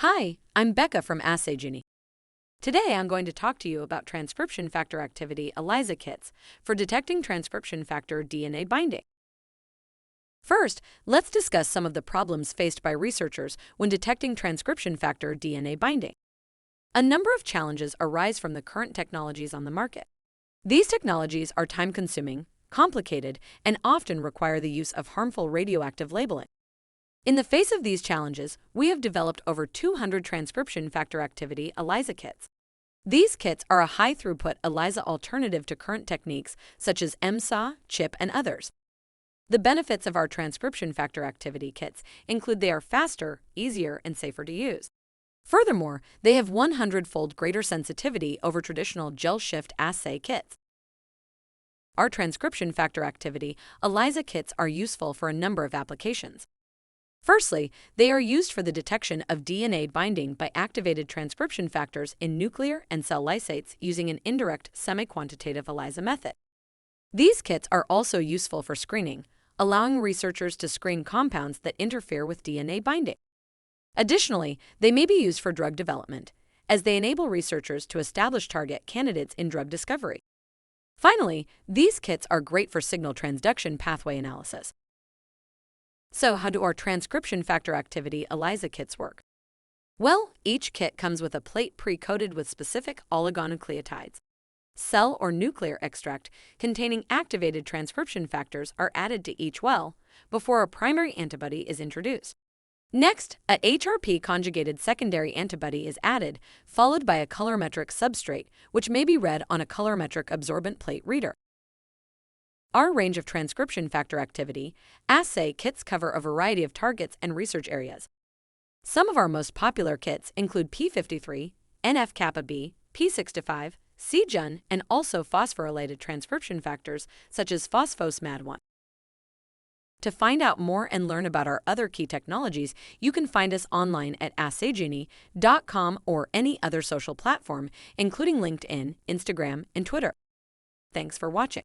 Hi, I'm Becca from Assay Genie. Today I'm going to talk to you about transcription factor activity ELISA kits for detecting transcription factor DNA binding. First, let's discuss some of the problems faced by researchers when detecting transcription factor DNA binding. A number of challenges arise from the current technologies on the market. These technologies are time-consuming, complicated, and often require the use of harmful radioactive labeling. In the face of these challenges, we have developed over 200 transcription factor activity ELISA kits. These kits are a high-throughput ELISA alternative to current techniques such as MSA, CHIP, and others. The benefits of our transcription factor activity kits include they are faster, easier, and safer to use. Furthermore, they have 100-fold greater sensitivity over traditional gel-shift assay kits. Our transcription factor activity ELISA kits are useful for a number of applications. Firstly, they are used for the detection of DNA binding by activated transcription factors in nuclear and cell lysates using an indirect semi-quantitative ELISA method. These kits are also useful for screening, allowing researchers to screen compounds that interfere with DNA binding. Additionally, they may be used for drug development, as they enable researchers to establish target candidates in drug discovery. Finally, these kits are great for signal transduction pathway analysis. So, how do our transcription factor activity ELISA kits work? Well, each kit comes with a plate pre-coated with specific oligonucleotides. Cell or nuclear extract containing activated transcription factors are added to each well before a primary antibody is introduced. Next, a HRP conjugated secondary antibody is added, followed by a colorimetric substrate, which may be read on a colorimetric absorbent plate reader. Our range of transcription factor activity assay kits cover a variety of targets and research areas. Some of our most popular kits include P53, NF-kappa B, P65, CJUN, and also phosphorylated transcription factors such as phosphosmad1. To find out more and learn about our other key technologies, you can find us online at assaygenie.com or any other social platform, including LinkedIn, Instagram, and Twitter. Thanks for watching.